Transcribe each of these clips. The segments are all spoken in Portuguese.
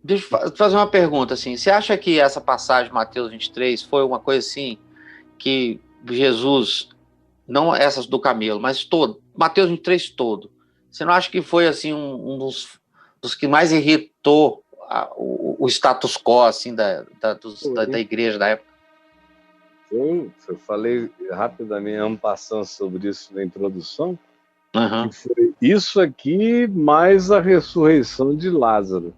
Deixa eu te fazer uma pergunta, assim. Você acha que essa passagem de Mateus 23 foi uma coisa assim que Jesus, não essas do camelo, mas todo, Mateus 23 todo. Você não acha que foi assim um dos que mais irritou o status quo assim da Foi. igreja da época? Sim, eu falei rapidamente, en passant sobre isso na introdução, que Uhum. foi isso aqui mais a ressurreição de Lázaro.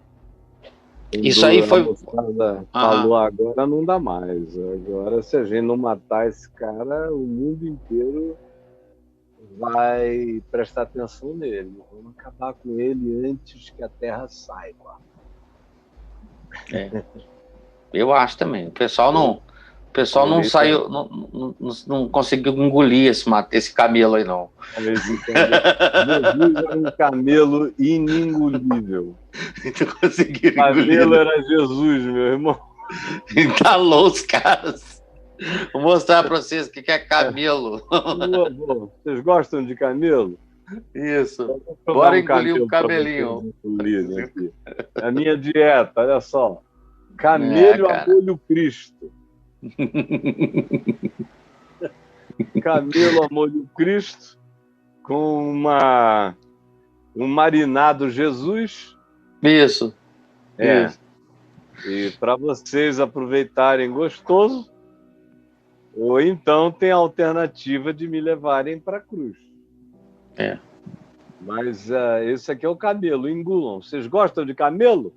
Isso aí Quando a foi. moçada Uhum. falou, agora não dá mais. Agora, se a gente não matar esse cara, o mundo inteiro vai prestar atenção nele. Vamos acabar com ele antes que a terra saiba. É, eu acho também. O pessoal não Ele saiu, não conseguiu engolir esse camelo aí, não. esse camelo. Jesus era um camelo inengolível. Não conseguiram engolir, Camelo não. era Jesus, meu irmão. Entalou os caras. Vou mostrar para vocês o que é camelo. Vocês gostam de camelo? Isso. Vou provar Bora um engolir o camelo para vocês camelinho. engolir aqui. A minha dieta, olha só. É, Camelo a cara. molho Cristo. Camelo a molho Cristo com um marinado Jesus. Isso. É. Isso. E para vocês aproveitarem gostoso, ou então tem a alternativa de me levarem para a cruz. É. Mas esse aqui é o camelo, engulam. Vocês gostam de camelo?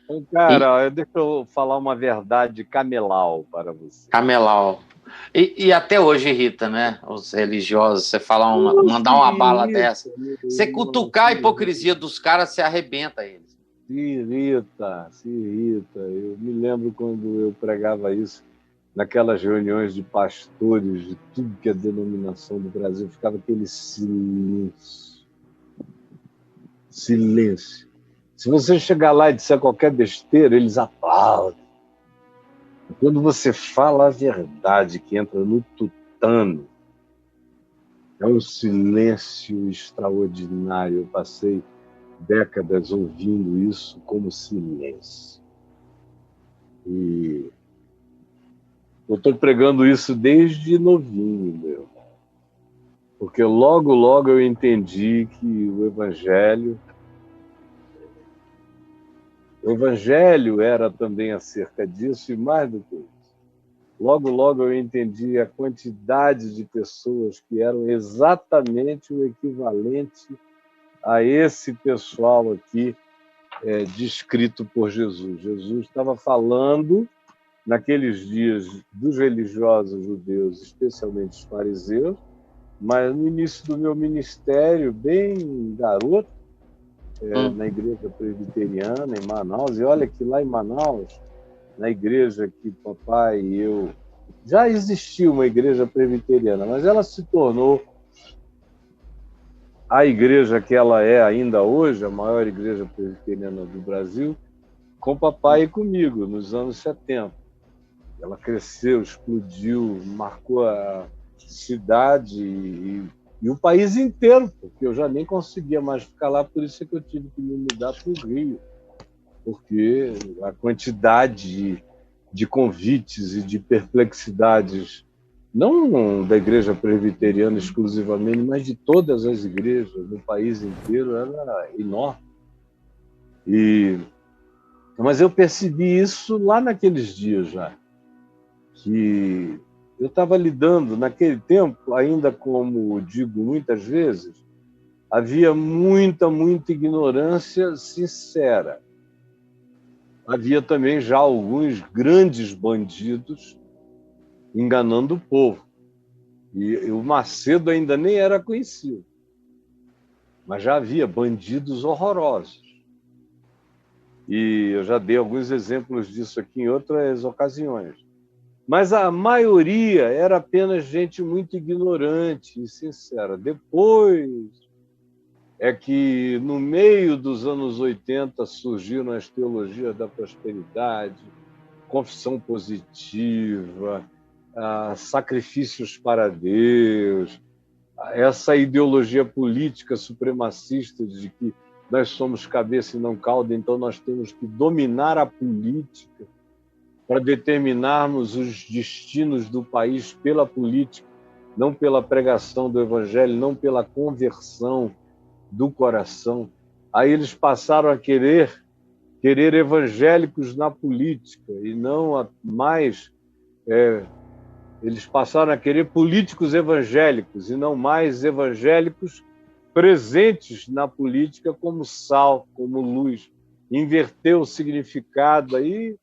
Então, E cara, deixa eu falar uma verdade camelal para você. camelau. E até hoje irrita, né? Os religiosos. Você falar Não se mandar uma bala irrita, dessa. meu Você irmão, cutucar a hipocrisia dos caras, você arrebenta eles. se irrita, se irrita. Eu me lembro quando eu pregava isso naquelas reuniões de pastores de tudo que é denominação do Brasil, ficava aquele silêncio. Silêncio. Se você chegar lá e disser qualquer besteira, eles aplaudem. Quando você fala a verdade que entra no tutano, é um silêncio extraordinário. Eu passei décadas ouvindo isso como silêncio. E eu estou pregando isso desde novinho, meu. Porque logo, logo eu entendi que o Evangelho era também acerca disso e mais do que isso. Logo, logo eu entendi a quantidade de pessoas que eram exatamente o equivalente a esse pessoal aqui descrito por Jesus. Jesus estava falando naqueles dias dos religiosos judeus, especialmente os fariseus, mas no início do meu ministério, bem garoto, na igreja presbiteriana em Manaus, e olha que lá em Manaus, na igreja que papai e eu... Já existia uma igreja presbiteriana, mas ela se tornou a igreja que ela é ainda hoje, a maior igreja presbiteriana do Brasil, com papai e comigo, nos anos 70. Ela cresceu, explodiu, marcou a cidade e o país inteiro, porque eu já nem conseguia mais ficar lá, por isso é que eu tive que me mudar para o Rio, porque a quantidade de convites e de perplexidades, não da igreja presbiteriana exclusivamente, mas de todas as igrejas no país inteiro, era enorme. Mas eu percebi isso lá naqueles dias já, que eu estava lidando, naquele tempo, ainda como digo muitas vezes, havia muita ignorância sincera. Havia também já alguns grandes bandidos enganando o povo. E o Macedo ainda nem era conhecido, mas já havia bandidos horrorosos. E eu já dei alguns exemplos disso aqui em outras ocasiões. Mas a maioria era apenas gente muito ignorante e sincera. Depois é que, no meio dos anos 80, surgiram as teologias da prosperidade, confissão positiva, sacrifícios para Deus, essa ideologia política supremacista de que nós somos cabeça e não cauda, então nós temos que dominar a política para determinarmos os destinos do país pela política, não pela pregação do evangelho, não pela conversão do coração. Aí eles passaram a querer evangélicos na política e não mais... eles passaram a querer políticos evangélicos e não mais evangélicos presentes na política como sal, como luz. Inverteu o significado, aí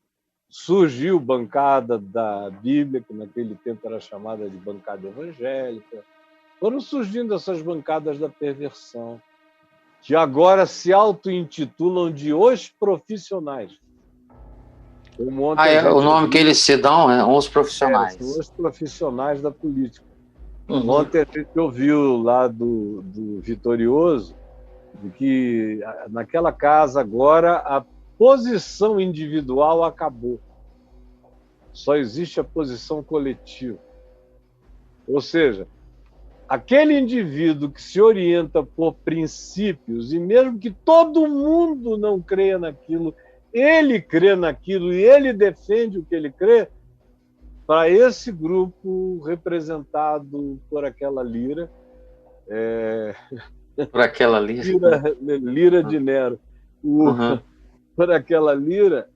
surgiu bancada da Bíblia, que naquele tempo era chamada de bancada evangélica. Foram surgindo essas bancadas da perversão, que agora se auto-intitulam de os profissionais. O nome que eles se dão é os profissionais. São os profissionais da política. Uhum. Ontem a gente ouviu lá do Vitorioso de que naquela casa agora a posição individual acabou. Só existe a posição coletiva. Ou seja, aquele indivíduo que se orienta por princípios, e mesmo que todo mundo não creia naquilo, ele crê naquilo e ele defende o que ele crê, para esse grupo representado por aquela lira, por aquela lira de Nero, por aquela lira,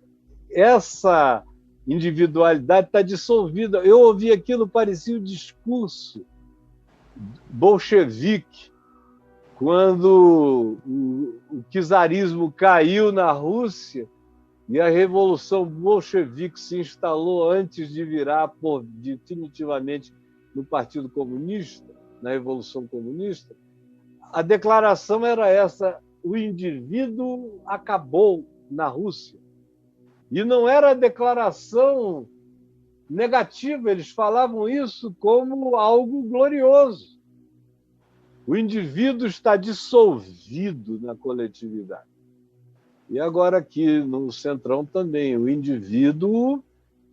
essa individualidade está dissolvida. Eu ouvi aquilo, parecia o discurso bolchevique, quando o czarismo caiu na Rússia e a revolução bolchevique se instalou antes de virar definitivamente no Partido Comunista, na Revolução Comunista. A declaração era essa: o indivíduo acabou na Rússia. E não era declaração negativa, eles falavam isso como algo glorioso. O indivíduo está dissolvido na coletividade. E agora aqui no Centrão também, o indivíduo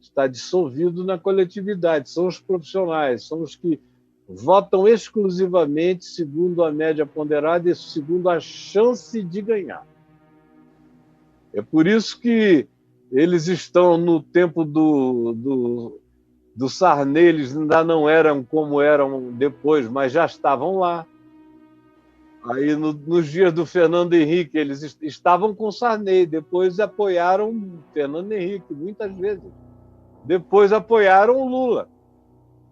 está dissolvido na coletividade. São os profissionais, são os que votam exclusivamente segundo a média ponderada e segundo a chance de ganhar. É por isso que eles estão no tempo do Sarney, eles ainda não eram como eram depois, mas já estavam lá. Aí, nos dias do Fernando Henrique, eles estavam com Sarney, depois apoiaram Fernando Henrique, muitas vezes. Depois apoiaram Lula.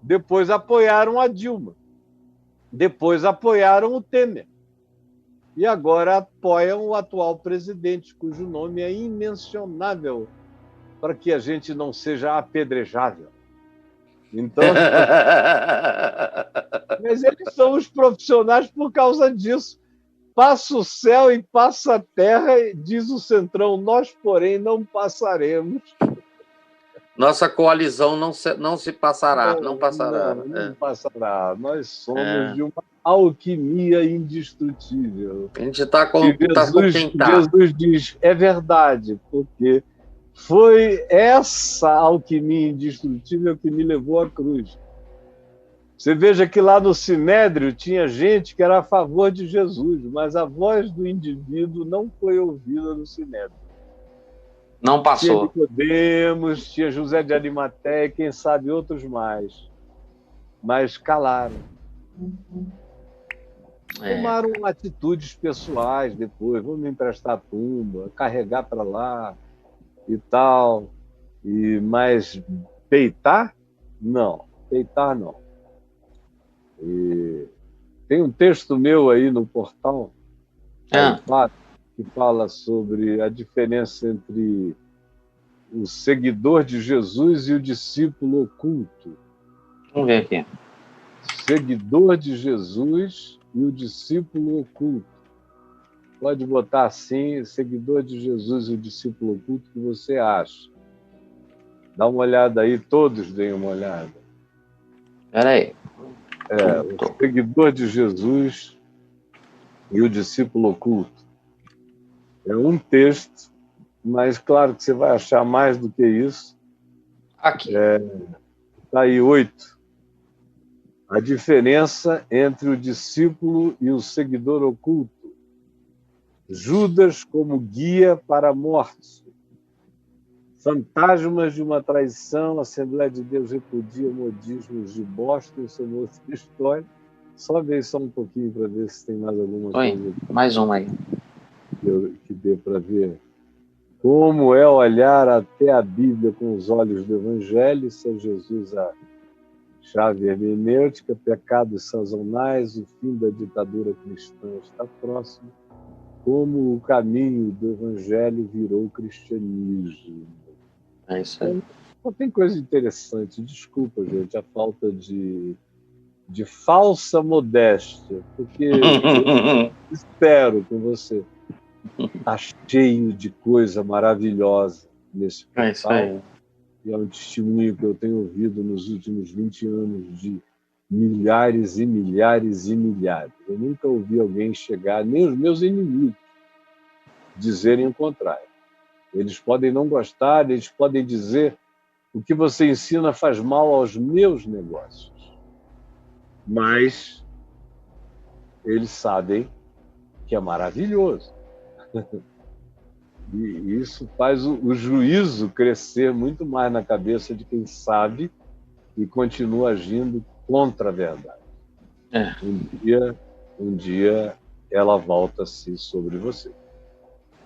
Depois apoiaram a Dilma. Depois apoiaram o Temer. E agora apoiam o atual presidente, cujo nome é imencionável para que a gente não seja apedrejável. Então, mas eles são os profissionais por causa disso. Passa o céu e passa a terra, diz o Centrão, nós, porém, não passaremos. Nossa coalizão não se passará, não passará. Não passará. Nós somos de uma alquimia indestrutível. A gente está com Jesus diz, é verdade, porque foi essa alquimia indestrutível que me levou à cruz. Você veja que lá no Sinédrio tinha gente que era a favor de Jesus, mas a voz do indivíduo não foi ouvida no Sinédrio. Não passou. Tinha Nicodemos, tinha José de Arimateia, quem sabe outros mais. Mas calaram. Tomaram atitudes pessoais depois, vamos me emprestar tumba, carregar para lá e tal. Mas peitar? Não. Peitar, não. E tem um texto meu aí no portal que fala sobre a diferença entre o seguidor de Jesus e o discípulo oculto. Vamos ver aqui. Seguidor de Jesus e o discípulo oculto. Pode botar assim, seguidor de Jesus e o discípulo oculto, que você acha. Dá uma olhada aí, todos deem uma olhada. Espera aí. O seguidor de Jesus e o discípulo oculto. É um texto, mas claro que você vai achar mais do que isso. Aqui. Está aí 8. A diferença entre o discípulo e o seguidor oculto. Judas como guia para a morte. Fantasmas de uma traição, a Assembleia de Deus repudia modismos de Boston, isso é uma outra história. Só ver só um pouquinho para ver se tem mais alguma coisa. Mais uma aí. Que dê para ver. Como é olhar até a Bíblia com os olhos do Evangelho, São Jesus a chave hermenêutica, pecados sazonais, o fim da ditadura cristã está próximo, como o caminho do Evangelho virou o cristianismo. É isso aí. Então, tem coisa interessante. Desculpa, gente, a falta de falsa modéstia, porque eu espero com você. Está cheio de coisa maravilhosa nesse portal. E é um testemunho que eu tenho ouvido nos últimos 20 anos de milhares e milhares e milhares. Eu nunca ouvi alguém chegar, nem os meus inimigos, dizerem o contrário. Eles podem não gostar, eles podem dizer o que você ensina faz mal aos meus negócios. Mas eles sabem que é maravilhoso. E isso faz o juízo crescer muito mais na cabeça de quem sabe e continua agindo contra a verdade. Um dia ela volta-se sobre você.